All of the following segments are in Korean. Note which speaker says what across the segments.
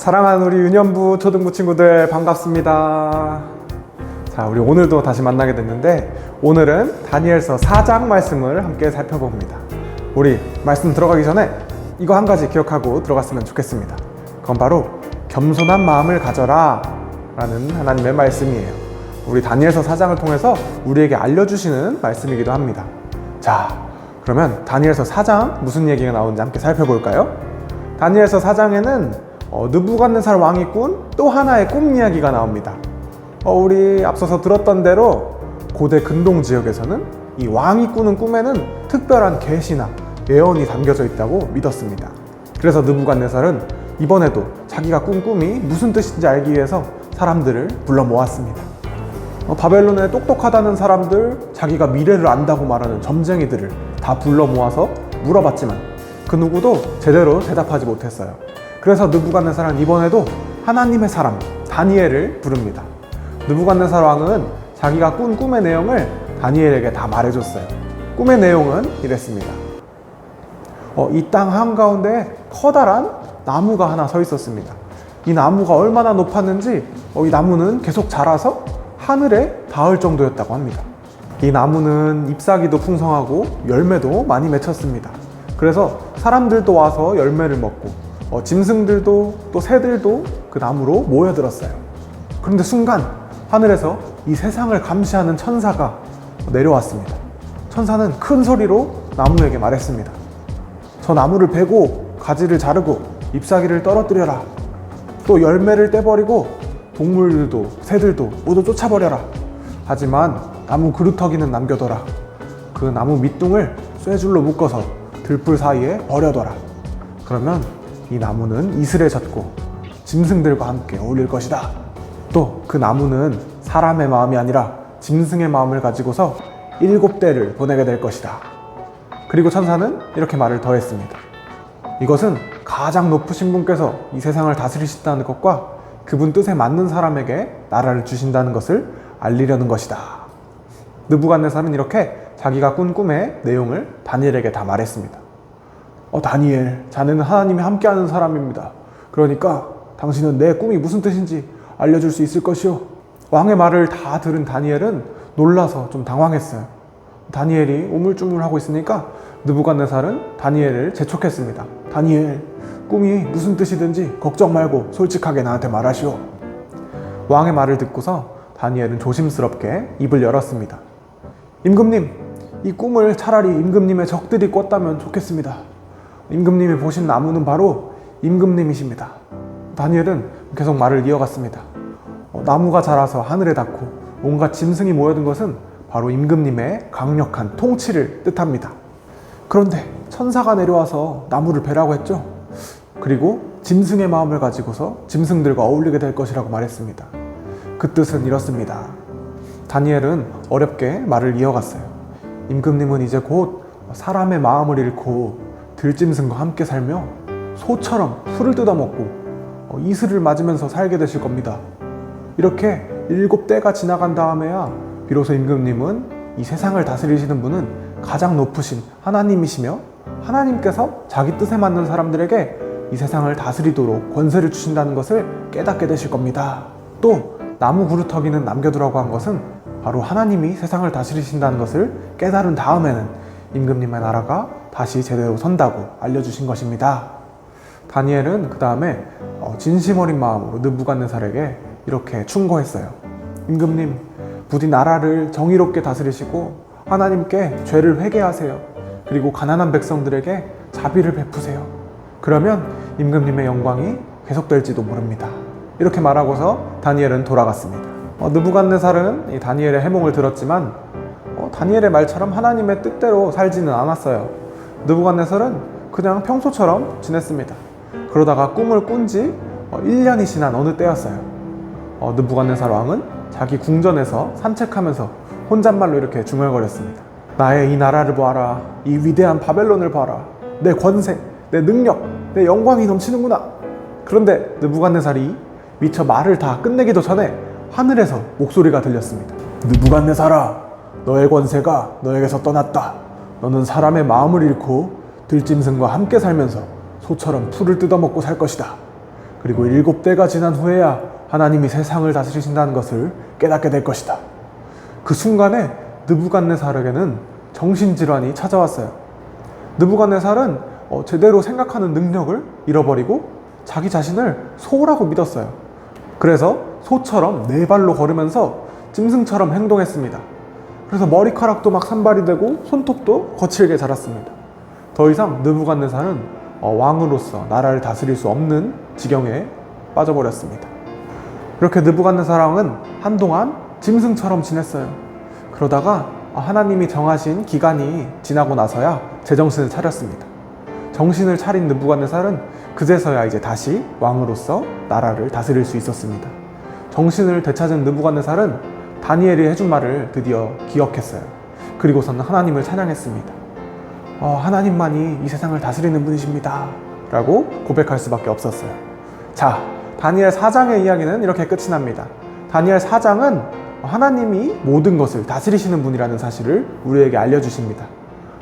Speaker 1: 사랑하는 우리 유년부 초등부 친구들 반갑습니다. 자, 우리 오늘도 다시 만나게 됐는데 오늘은 다니엘서 4장 말씀을 함께 살펴봅니다. 우리 말씀 들어가기 전에 이거 한 가지 기억하고 들어갔으면 좋겠습니다. 그건 바로 겸손한 마음을 가져라 라는 하나님의 말씀이에요. 우리 다니엘서 4장을 통해서 우리에게 알려주시는 말씀이기도 합니다. 자, 그러면 다니엘서 4장 무슨 얘기가 나오는지 함께 살펴볼까요? 다니엘서 4장에는 느부갓네살 왕이 꾼 또 하나의 꿈 이야기가 나옵니다. 우리 앞서서 들었던 대로 고대 근동 지역에서는 이 왕이 꾸는 꿈에는 특별한 계시나 예언이 담겨져 있다고 믿었습니다. 그래서 느부갓네살은 이번에도 자기가 꾼 꿈이 무슨 뜻인지 알기 위해서 사람들을 불러 모았습니다. 바벨론에 똑똑하다는 사람들, 자기가 미래를 안다고 말하는 점쟁이들을 다 불러 모아서 물어봤지만 그 누구도 제대로 대답하지 못했어요. 그래서 느부갓네살은 이번에도 하나님의 사람 다니엘을 부릅니다. 느부갓네살 왕은 자기가 꾼 꿈의 내용을 다니엘에게 다 말해줬어요. 꿈의 내용은 이랬습니다. 이 땅 한가운데 커다란 나무가 하나 서 있었습니다. 이 나무가 얼마나 높았는지 이 나무는 계속 자라서 하늘에 닿을 정도였다고 합니다. 이 나무는 잎사귀도 풍성하고 열매도 많이 맺혔습니다. 그래서 사람들도 와서 열매를 먹고 짐승들도 또 새들도 그 나무로 모여들었어요. 그런데 순간 하늘에서 이 세상을 감시하는 천사가 내려왔습니다. 천사는 큰 소리로 나무에게 말했습니다. 저 나무를 베고 가지를 자르고 잎사귀를 떨어뜨려라. 또 열매를 떼버리고 동물들도 새들도 모두 쫓아버려라. 하지만 나무 그루터기는 남겨둬라. 그 나무 밑둥을 쇠줄로 묶어서 들불 사이에 버려둬라. 그러면 이 나무는 이슬에 젖고 짐승들과 함께 어울릴 것이다. 또 그 나무는 사람의 마음이 아니라 짐승의 마음을 가지고서 7대를 보내게 될 것이다. 그리고 천사는 이렇게 말을 더했습니다. 이것은 가장 높으신 분께서 이 세상을 다스리신다는 것과 그분 뜻에 맞는 사람에게 나라를 주신다는 것을 알리려는 것이다. 느부갓네살은 이렇게 자기가 꾼 꿈의 내용을 다니엘에게 다 말했습니다. 다니엘, 자네는 하나님이 함께하는 사람입니다. 그러니까 당신은 내 꿈이 무슨 뜻인지 알려줄 수 있을 것이오. 왕의 말을 다 들은 다니엘은 놀라서 좀 당황했어요. 다니엘이 우물쭈물하고 있으니까 느부갓네살은 다니엘을 재촉했습니다. 다니엘, 꿈이 무슨 뜻이든지 걱정 말고 솔직하게 나한테 말하시오. 왕의 말을 듣고서 다니엘은 조심스럽게 입을 열었습니다. 임금님, 이 꿈을 차라리 임금님의 적들이 꿨다면 좋겠습니다. 임금님이 보신 나무는 바로 임금님이십니다. 다니엘은 계속 말을 이어갔습니다. 나무가 자라서 하늘에 닿고 온갖 짐승이 모여든 것은 바로 임금님의 강력한 통치를 뜻합니다. 그런데 천사가 내려와서 나무를 베라고 했죠. 그리고 짐승의 마음을 가지고서 짐승들과 어울리게 될 것이라고 말했습니다. 그 뜻은 이렇습니다. 다니엘은 어렵게 말을 이어갔어요. 임금님은 이제 곧 사람의 마음을 잃고 들짐승과 함께 살며 소처럼 풀을 뜯어먹고 이슬을 맞으면서 살게 되실 겁니다. 이렇게 7대가 지나간 다음에야 비로소 임금님은 이 세상을 다스리시는 분은 가장 높으신 하나님이시며 하나님께서 자기 뜻에 맞는 사람들에게 이 세상을 다스리도록 권세를 주신다는 것을 깨닫게 되실 겁니다. 또 나무 그루터기는 남겨두라고 한 것은 바로 하나님이 세상을 다스리신다는 것을 깨달은 다음에는 임금님의 나라가 다시 제대로 선다고 알려주신 것입니다. 다니엘은 그 다음에 진심 어린 마음으로 느부갓네살에게 이렇게 충고했어요. 임금님, 부디 나라를 정의롭게 다스리시고 하나님께 죄를 회개하세요. 그리고 가난한 백성들에게 자비를 베푸세요. 그러면 임금님의 영광이 계속될지도 모릅니다. 이렇게 말하고서 다니엘은 돌아갔습니다. 느부갓네살은 이 다니엘의 해몽을 들었지만 다니엘의 말처럼 하나님의 뜻대로 살지는 않았어요. 느부갓네살은 그냥 평소처럼 지냈습니다. 그러다가 꿈을 꾼 지 1년이 지난 어느 때였어요. 느부갓네살 왕은 자기 궁전에서 산책하면서 혼잣말로 이렇게 중얼거렸습니다. 나의 이 나라를 보아라. 이 위대한 바벨론을 봐라. 내 권세, 내 능력, 내 영광이 넘치는구나. 그런데 느부갓네살이 미처 말을 다 끝내기도 전에 하늘에서 목소리가 들렸습니다. 느부갓네살아, 너의 권세가 너에게서 떠났다. 너는 사람의 마음을 잃고 들짐승과 함께 살면서 소처럼 풀을 뜯어먹고 살 것이다. 그리고 7대가 지난 후에야 하나님이 세상을 다스리신다는 것을 깨닫게 될 것이다. 그 순간에 느부갓네살에게는 정신질환이 찾아왔어요. 느부갓네살은 제대로 생각하는 능력을 잃어버리고 자기 자신을 소라고 믿었어요. 그래서 소처럼 4발로 걸으면서 짐승처럼 행동했습니다. 그래서 머리카락도 막 산발이 되고 손톱도 거칠게 자랐습니다. 더 이상 느부갓네살은 왕으로서 나라를 다스릴 수 없는 지경에 빠져버렸습니다. 이렇게 느부갓네살 왕은 한동안 짐승처럼 지냈어요. 그러다가 하나님이 정하신 기간이 지나고 나서야 제정신을 차렸습니다. 정신을 차린 느부갓네살은 그제서야 이제 다시 왕으로서 나라를 다스릴 수 있었습니다. 정신을 되찾은 느부갓네살은 다니엘이 해준 말을 드디어 기억했어요. 그리고서는 하나님을 찬양했습니다. 하나님만이 이 세상을 다스리는 분이십니다 라고 고백할 수밖에 없었어요. 자, 다니엘 4장의 이야기는 이렇게 끝이 납니다. 다니엘 4장은 하나님이 모든 것을 다스리시는 분이라는 사실을 우리에게 알려주십니다.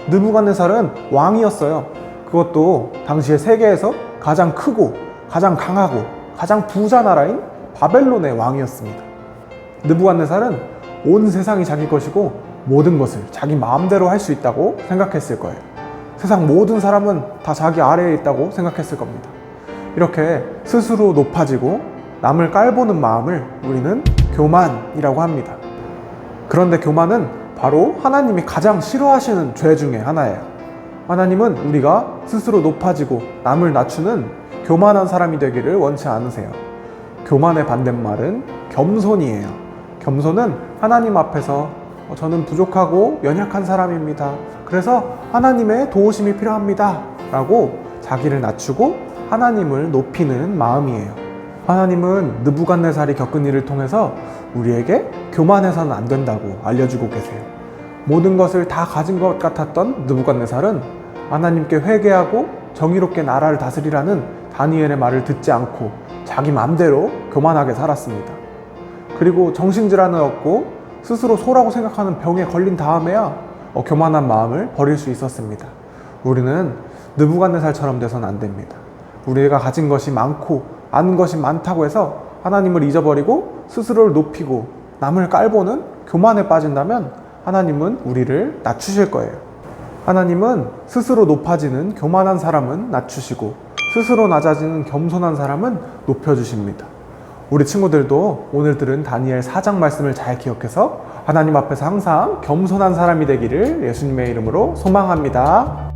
Speaker 1: 느부갓네살은 왕이었어요. 그것도 당시에 세계에서 가장 크고 가장 강하고 가장 부자 나라인 바벨론의 왕이었습니다. 느부갓네살은 온 세상이 자기 것이고 모든 것을 자기 마음대로 할 수 있다고 생각했을 거예요. 세상 모든 사람은 다 자기 아래에 있다고 생각했을 겁니다. 이렇게 스스로 높아지고 남을 깔보는 마음을 우리는 교만이라고 합니다. 그런데 교만은 바로 하나님이 가장 싫어하시는 죄 중에 하나예요. 하나님은 우리가 스스로 높아지고 남을 낮추는 교만한 사람이 되기를 원치 않으세요. 교만의 반대말은 겸손이에요. 겸손은 하나님 앞에서 저는 부족하고 연약한 사람입니다. 그래서 하나님의 도우심이 필요합니다 라고 자기를 낮추고 하나님을 높이는 마음이에요. 하나님은 느부갓네살이 겪은 일을 통해서 우리에게 교만해서는 안 된다고 알려주고 계세요. 모든 것을 다 가진 것 같았던 느부갓네살은 하나님께 회개하고 정의롭게 나라를 다스리라는 다니엘의 말을 듣지 않고 자기 마음대로 교만하게 살았습니다. 그리고 정신질환을 얻고 스스로 소라고 생각하는 병에 걸린 다음에야 교만한 마음을 버릴 수 있었습니다. 우리는 느부갓네살처럼 돼서는 안 됩니다. 우리가 가진 것이 많고 아는 것이 많다고 해서 하나님을 잊어버리고 스스로를 높이고 남을 깔보는 교만에 빠진다면 하나님은 우리를 낮추실 거예요. 하나님은 스스로 높아지는 교만한 사람은 낮추시고 스스로 낮아지는 겸손한 사람은 높여주십니다. 우리 친구들도 오늘 들은 다니엘 4장 말씀을 잘 기억해서 하나님 앞에서 항상 겸손한 사람이 되기를 예수님의 이름으로 소망합니다.